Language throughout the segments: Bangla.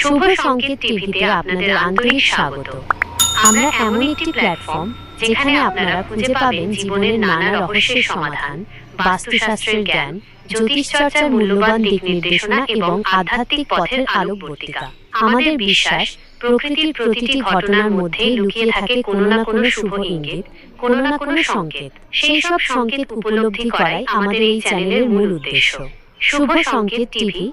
শুভ সংকেত টিভিতে আপনাদের আন্তরিক স্বাগত। আমরা এমন একটি প্ল্যাটফর্ম যেখানে আপনারা খুঁজে পাবেন জীবনের নানা রহস্যের সমাধান, বাস্তুশাস্ত্রের জ্ঞান, জ্যোতিষ চর্চার মূল্যবান দিক নির্দেশনা এবং আধ্যাত্মিক পথের আলোকবর্তিকা। আমাদের বিশ্বাস, প্রকৃতির প্রতিটি ঘটনার মধ্যেই লুকিয়ে থাকে কোনো না কোনো শুভ ইঙ্গিত, কোনো না কোনো সংকেত। সেই সব সংকেত উপলব্ধি করাই আমাদের এই চ্যানেলের মূল উদ্দেশ্য। শুভ সংকেত টিভি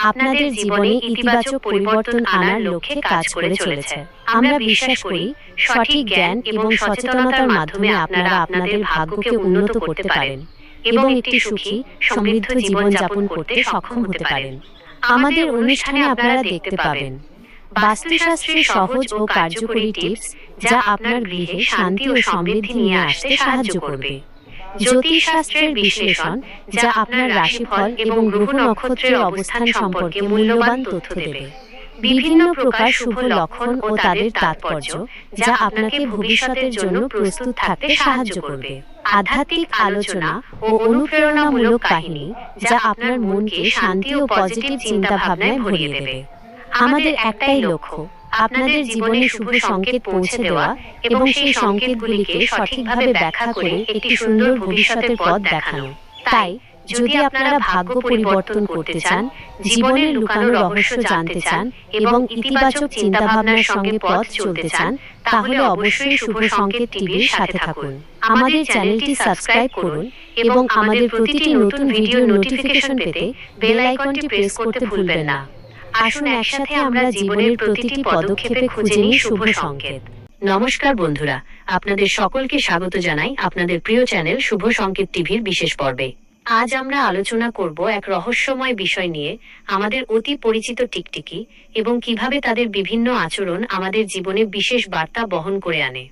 আপনাদের জীবনে ইতিবাচক পরিবর্তন আনার লক্ষ্যে কাজ করে চলেছে। আমরা বিশ্বাস করি সঠিক জ্ঞান এবং সচেতনতার মাধ্যমে আপনারা আপনাদের ভাগ্যকে উন্নত করতে পারেন এবং একটি সুখী, সমৃদ্ধ জীবন যাপন করতে সক্ষম হতে পারেন। আমাদের অনুষ্ঠানে আপনারা দেখতে পাবেন বাস্তুশাস্ত্রের সহজ ও কার্যকরী টিপস, যা আপনার গৃহে শান্তি ও সমৃদ্ধি নিয়ে আসতে সাহায্য করবে। জ্যোতিষশাস্ত্রের বিশ্লেষণ, যা আপনার রাশিফল এবং গ্রহ নক্ষত্রের অবস্থান সম্পর্কে মূল্যবান তথ্য দেবে। বিভিন্ন প্রকার শুভ লক্ষণ ও তাদের তাৎপর্য, যা আপনাকে ভবিষ্যতের জন্য প্রস্তুত থাকতে সাহায্য করবে। আধ্যাত্মিক আলোচনা ও অনুপ্রেরণামূলক কাহিনী, যা আপনার মনকে শান্তি ও পজিটিভ চিন্তাভাবনায় ভরিয়ে দেবে। আমাদের একটাই লক্ষ্য, আপনাদের জীবনে শুভ সংকেত পৌঁছে দেওয়া এবং সেই সংকেতগুলিকে সঠিকভাবে ব্যাখ্যা করে একটি সুন্দর ভবিষ্যতের পথ দেখানো। তাই যদি আপনারা ভাগ্য পরিবর্তন করতে চান, জীবনের লুকানো রহস্য জানতে চান এবং ইতিবাচক চিন্তাভাবনার সঙ্গে পথ চলতে চান, তাহলে অবশ্যই শুভ সংকেত টিভির সাথে থাকুন। আমাদের চ্যানেলটি সাবস্ক্রাইব করুন এবং আমাদের প্রতিটি নতুন ভিডিওর নোটিফিকেশন পেতে বেল আইকনটি প্রেস করতে ভুলবেন না। আসুন একসাথে আমরা জীবনের প্রতিটি পদক্ষেপে খুঁজে নিই শুভ সংকেত। নমস্কার বন্ধুরা, আপনাদের সকলকে স্বাগত জানাই আপনাদের প্রিয় চ্যানেল শুভ সংকেত টিভির বিশেষ পর্বে। আজ আমরা আলোচনা করব এক রহস্যময় বিষয় নিয়ে, আমাদের অতি পরিচিত টিকটিকি এবং কিভাবে তাদের বিভিন্ন আচরণ আমাদের জীবনে বিশেষ বার্তা বহন করে আনে।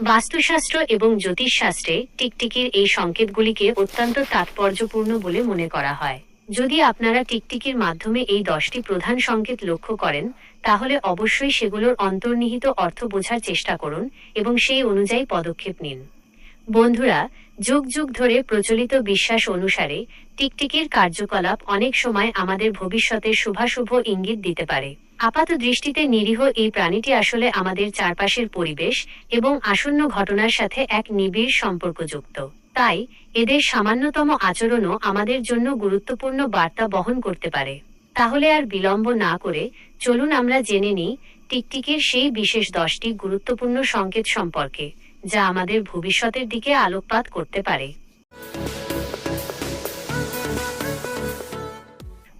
বাস্তুশাস্ত্র এবং জ্যোতিষশাস্ত্রে টিকটিকির এই সংকেতগুলিকে অত্যন্ত তাৎপর্যপূর্ণ বলে মনে করা হয়। যদি আপনারা টিকটিকির মাধ্যমে এই 10টি প্রধান সংকেত লক্ষ্য করেন, তাহলে অবশ্যই সেগুলোর অন্তর্নিহিত অর্থ বোঝার চেষ্টা করুন এবং সেই অনুযায়ী পদক্ষেপ নিন। বন্ধুরা, যুগ যুগ ধরে প্রচলিত বিশ্বাস অনুসারে টিকটিকির কার্যকলাপ অনেক সময় আমাদের ভবিষ্যতের শুভাশুভ ইঙ্গিত দিতে পারে। আপাত দৃষ্টিতে নিরীহ এই প্রাণীটি আসলে আমাদের চারপাশের পরিবেশ এবং আসন্ন ঘটনার সাথে এক নিবিড় সম্পর্কযুক্ত। তাই এদের সামান্যতম আচরণও আমাদের জন্য গুরুত্বপূর্ণ বার্তা বহন করতে পারে। তাহলে আর বিলম্ব না করে চলুন আমরা জেনে নিই টিকটিকির সেই বিশেষ 10টি গুরুত্বপূর্ণ সংকেত সম্পর্কে, যা আমাদের ভবিষ্যতের দিকে আলোকপাত করতে পারে।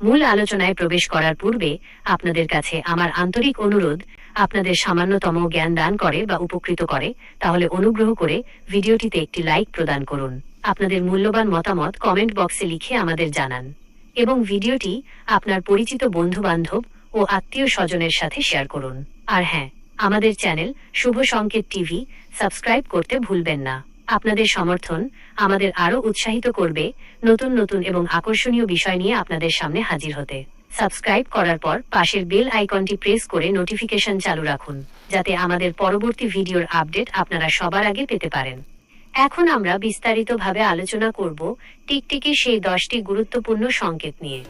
মূল আলোচনায় প্রবেশ করার পূর্বে আপনাদের কাছে আমার আন্তরিক অনুরোধ, আপনাদের সামান্যতম জ্ঞান দান করে বা উপকৃত করে, তাহলে অনুগ্রহ করে ভিডিওটিতে একটি লাইক প্রদান করুন। আপনাদের মূল্যবান মতামত কমেন্ট বক্সে লিখে আমাদের জানান এবং ভিডিওটি আপনার পরিচিত বন্ধু-বান্ধব ও আত্মীয় স্বজনের সাথে শেয়ার করুন। আর হ্যাঁ, আমাদের চ্যানেল শুভ সংকেত টিভি সাবস্ক্রাইব করতে ভুলবেন না। আপনাদের সমর্থন আমাদের আরও উৎসাহিত করবে নতুন নতুন এবং আকর্ষণীয় বিষয় নিয়ে আপনাদের সামনে হাজির হতে। সাবস্ক্রাইব করার পর পাশের বেল আইকনটি প্রেস করে নোটিফিকেশন চালু রাখুন, যাতে আমাদের পরবর্তী ভিডিওর আপডেট আপনারা সবার আগে পেতে পারেন। এখন আমরা বিস্তারিতভাবে আলোচনা করব টিকটিকির সেই 10টি গুরুত্বপূর্ণ সংকেত নিয়ে।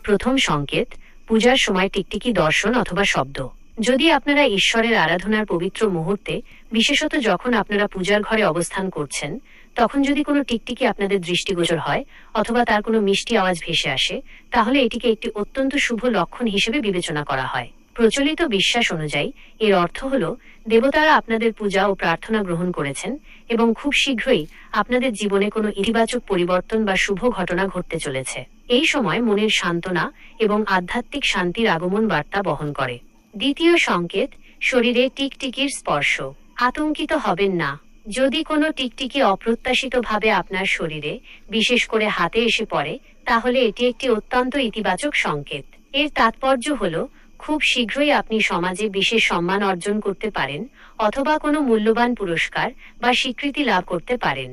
প্রথম সংকেত, পূজার সময় টিকটিকি দর্শন অথবা শব্দ। যদি আপনারা ঈশ্বরের আরাধনার পবিত্র মুহূর্তে, বিশেষত যখন আপনারা পূজার ঘরে অবস্থান করছেন, তখন যদি কোনো টিকটিকি আপনাদের দৃষ্টিগোচর হয় অথবা তার কোনো মিষ্টি আওয়াজ ভেসে আসে, তাহলে এটিকে একটি অত্যন্ত শুভ লক্ষণ হিসেবে বিবেচনা করা হয়। প্রচলিত বিশ্বাস অনুযায়ী এর অর্থ হল দেবতারা আপনাদের পূজা ও প্রার্থনা গ্রহণ করেছেন এবং খুব শীঘ্রই আপনাদের জীবনে কোনো ইতিবাচক পরিবর্তন বা শুভ ঘটনা ঘটতে চলেছে। এই সময় মনের সান্ত্বনা এবং আধ্যাত্মিক শান্তির আগমন বার্তা বহন করে। দ্বিতীয় সংকেত, শরীরে টিকটিকির স্পর্শ। আতঙ্কিত হবেন না। যদি কোনো টিকটিকি অপ্রত্যাশিতভাবে আপনার শরীরে, বিশেষ করে হাতে এসে পড়ে, তাহলে এটি একটি অত্যন্ত ইতিবাচক সংকেত। এর তাৎপর্য হল খুব শীঘ্রই আপনি সমাজে বিশেষ সম্মান অর্জন করতে পারেন অথবা কোনো মূল্যবান পুরস্কার বা স্বীকৃতি লাভ করতে পারেন।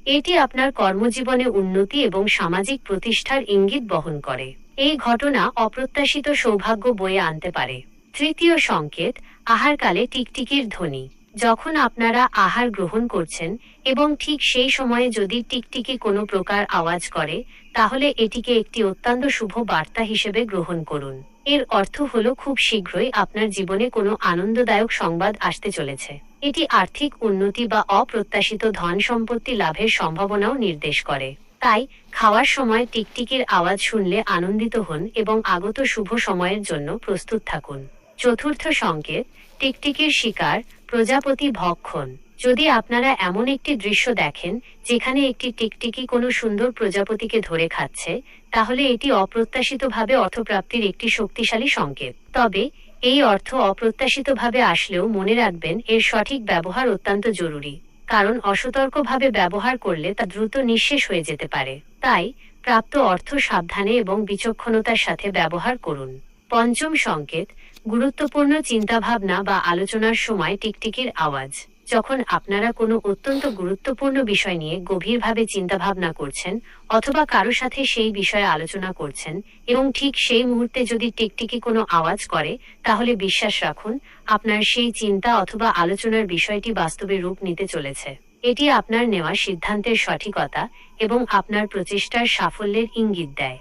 এটি আপনার কর্মজীবনে উন্নতি এবং সামাজিক প্রতিষ্ঠার ইঙ্গিত বহন করে। এই ঘটনা অপ্রত্যাশিত সৌভাগ্য বয়ে আনতে পারে। তৃতীয় সংকেত, আহারকালে টিকটিকির ধ্বনি। যখন আপনারা আহার গ্রহণ করছেন এবং ঠিক সেই সময়ে যদি টিকটিকি কোনো প্রকার আওয়াজ করে, তাহলে এটিকে একটি অত্যন্ত শুভ বার্তা হিসেবে গ্রহণ করুন। এর অর্থ হলো খুব শীঘ্রই আপনার জীবনে কোনো আনন্দদায়ক সংবাদ আসতে চলেছে। এটি আর্থিক উন্নতি বা অপ্রত্যাশিত ধন সম্পত্তি লাভের সম্ভাবনাও নির্দেশ করে। তাই খাওয়ার সময় টিকটিকির আওয়াজ শুনলে আনন্দিত হন এবং আগত শুভ সময়ের জন্য প্রস্তুত থাকুন। চতুর্থ সংকেত, টিকটিকির শিকার, প্রজাপতি ভক্ষণ। যদি আপনারা এমন একটি দৃশ্য দেখেন যেখানে একটি টিকটিকি কোনো সুন্দর প্রজাপতিকে ধরে খাচ্ছে, তাহলে এটি অপ্রত্যাশিতভাবে অর্থপ্রাপ্তির একটি শক্তিশালী সংকেত। তবে এই অর্থ অপ্রত্যাশিতভাবে আসলেও মনে রাখবেন এর সঠিক ব্যবহার অত্যন্ত জরুরি, কারণ অসতর্কভাবে ব্যবহার করলে তা দ্রুত নিঃশেষ হয়ে যেতে পারে। তাই প্রাপ্ত অর্থ সাবধানে এবং বিচক্ষণতার সাথে ব্যবহার করুন। পঞ্চম সংকেত, গুরুত্বপূর্ণ চিন্তাভাবনা বা আলোচনার সময় টিকটিকির আওয়াজ। যখন আপনারা কোনো অত্যন্ত গুরুত্বপূর্ণ বিষয় নিয়ে গভীরভাবে চিন্তাভাবনা করছেন অথবা কারো সাথে সেই বিষয়ে আলোচনা করছেন এবং ঠিক সেই মুহূর্তে যদি টিকটিকি কোনো আওয়াজ করে, তাহলে বিশ্বাস রাখুন আপনার সেই চিন্তা অথবা আলোচনার বিষয়টি বাস্তবে রূপ নিতে চলেছে। এটি আপনার নেওয়া সিদ্ধান্তের সঠিকতা এবং আপনার প্রচেষ্টার সাফল্যের ইঙ্গিত দেয়।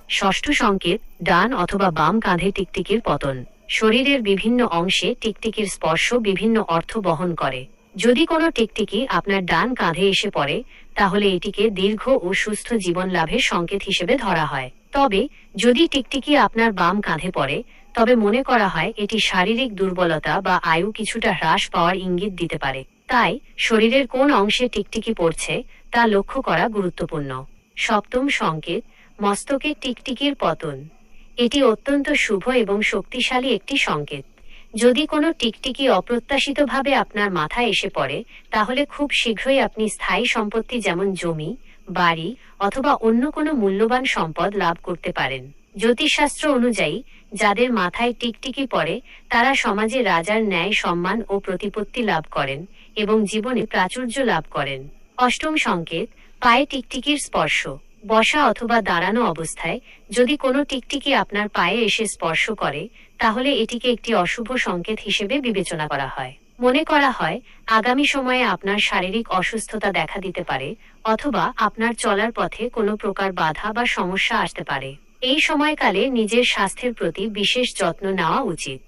ষষ্ঠ সংকেত, ডান অথবা বাম কাঁধে টিকটিকির পতন। শরীরের বিভিন্ন অংশে টিকটিকির স্পর্শ বিভিন্ন অর্থ বহন করে। যদি কোনো টিকটিকি আপনার ডান কাঁধে এসে পড়ে, তাহলে এটিকে দীর্ঘ ও সুস্থ জীবন লাভের সংকেত হিসেবে ধরা হয়। তবে যদি টিকটিকি আপনার বাম কাঁধে পড়ে, তবে মনে করা হয় এটি শারীরিক দুর্বলতা বা আয়ু কিছুটা হ্রাস পাওয়ার ইঙ্গিত দিতে পারে। তাই শরীরের কোন অংশে টিকটিকি পড়ছে তা লক্ষ্য করা গুরুত্বপূর্ণ। সপ্তম সংকেত, মস্তকে টিকটিকির পতন। এটি অত্যন্ত শুভ এবং শক্তিশালী একটি সংকেত। যদি কোনো টিকটিকি অপ্রত্যাশিতভাবে আপনার মাথায় এসে পড়ে, তাহলে খুব শীঘ্রই আপনি স্থায়ী সম্পত্তি যেমন জমি, বাড়ি অথবা অন্য কোনো মূল্যবান সম্পদ লাভ করতে পারেন। জ্যোতিষশাস্ত্র অনুযায়ী যাদের মাথায় টিকটিকি পড়ে তারা সমাজে রাজার ন্যায় সম্মান ও প্রতিপত্তি লাভ করেন এবং জীবনে প্রাচুর্য লাভ করেন। অষ্টম সংকেত, পায়ে টিকটিকির স্পর্শ। বসা অথবা দাঁড়ানো অবস্থায় যদি কোনো টিকটিকি আপনার পায়ে এসে স্পর্শ করে, তাহলে এটিকে একটি অশুভ সংকেত হিসেবে বিবেচনা করা হয়। মনে করা হয় আগামী সময়ে আপনার শারীরিক অসুস্থতা দেখা দিতে পারে অথবা আপনার চলার পথে কোনো প্রকার বাধা বা সমস্যা আসতে পারে। এই সময়কালে নিজের স্বাস্থ্যের প্রতি বিশেষ যত্ন নেওয়া উচিত।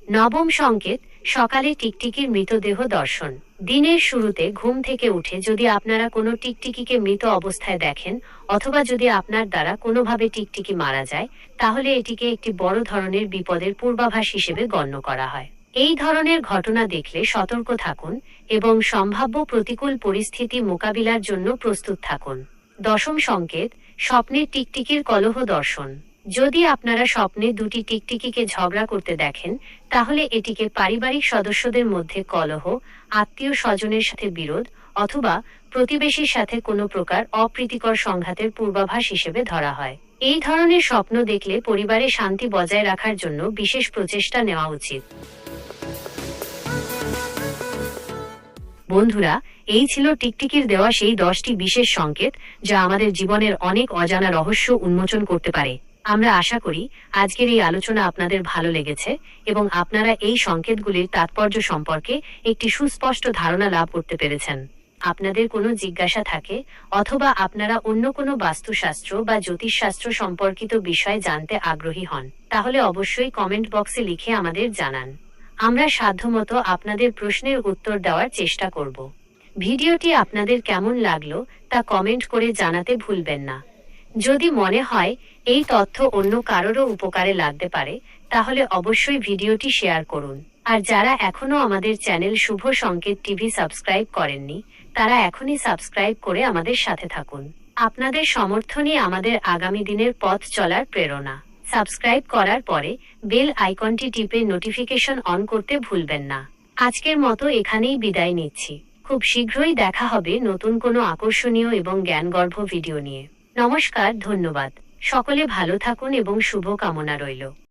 নবম সংকেত, সকালে টিকটিকির মৃতদেহ দর্শন। দিনের শুরুতে ঘুম থেকে উঠে যদি আপনারা কোনো টিকটিকিকে মৃত অবস্থায় দেখেন অথবা যদি আপনার দ্বারা কোনোভাবে টিকটিকি মারা যায়, তাহলে এটিকে একটি বড় ধরনের বিপদের পূর্বাভাস হিসেবে গণ্য করা হয়। এই ধরনের ঘটনা দেখলে সতর্ক থাকুন এবং সম্ভাব্য প্রতিকূল পরিস্থিতি মোকাবিলার জন্য প্রস্তুত থাকুন। দশম সংকেত, স্বপ্নে টিকটিকির কলহ দর্শন। যদি আপনারা স্বপ্নে দুটি টিকটিকিকে ঝগড়া করতে দেখেন, তাহলে এটিকে পারিবারিক সদস্যদের মধ্যে কলহ, আত্মীয় স্বজনের সাথে বিরোধ অথবা প্রতিবেশীর সাথে কোনো প্রকার অপ্রীতিকর সংঘাতের পূর্বাভাস হিসেবে ধরা হয়। এই ধরনের স্বপ্ন দেখলে পরিবারে শান্তি বজায় রাখার জন্য বিশেষ প্রচেষ্টা নেওয়া উচিত। বন্ধুরা, এই ছিল টিকটিকির দেওয়া সেই 10টি বিশেষ সংকেত যা আমাদের জীবনের অনেক অজানা রহস্য উন্মোচন করতে পারে। আমরা আশা করি আজকের এই আলোচনা আপনাদের ভালো লেগেছে এবং আপনারা এই সংকেতগুলির তাৎপর্য সম্পর্কে একটি সুস্পষ্ট ধারণা লাভ করতে পেরেছেন। আপনাদের কোনো জিজ্ঞাসা থাকে অথবা আপনারা অন্য কোনো বাস্তুশাস্ত্র বা জ্যোতিষশাস্ত্র সম্পর্কিত বিষয় জানতে আগ্রহী হন, তাহলে অবশ্যই কমেন্ট বক্সে লিখে আমাদের জানান। আমরা সাধ্যমতো আপনাদের প্রশ্নের উত্তর দেওয়ার চেষ্টা করব। ভিডিওটি আপনাদের কেমন লাগলো তা কমেন্ট করে জানাতে ভুলবেন না। যদি মনে হয় এই তথ্য অন্য কারোরও উপকারে লাগতে পারে, তাহলে অবশ্যই ভিডিওটি শেয়ার করুন। আর যারা এখনো আমাদের চ্যানেল শুভ সংকেত টিভি সাবস্ক্রাইব করেননি, তারা এখনই সাবস্ক্রাইব করে আমাদের সাথে থাকুন। আপনাদের সমর্থনই আমাদের আগামী দিনের পথ চলার প্রেরণা। সাবস্ক্রাইব করার পরে বেল আইকনটি টিপে নোটিফিকেশন অন করতে ভুলবেন না। আজকের মতো এখানেই বিদায় নিচ্ছি। খুব শীঘ্রই দেখা হবে নতুন কোনো আকর্ষণীয় এবং জ্ঞানগর্ভ ভিডিও নিয়ে। নমস্কার, ধন্যবাদ। সকলে ভালো থাকুন এবং শুভ কামনা রইল।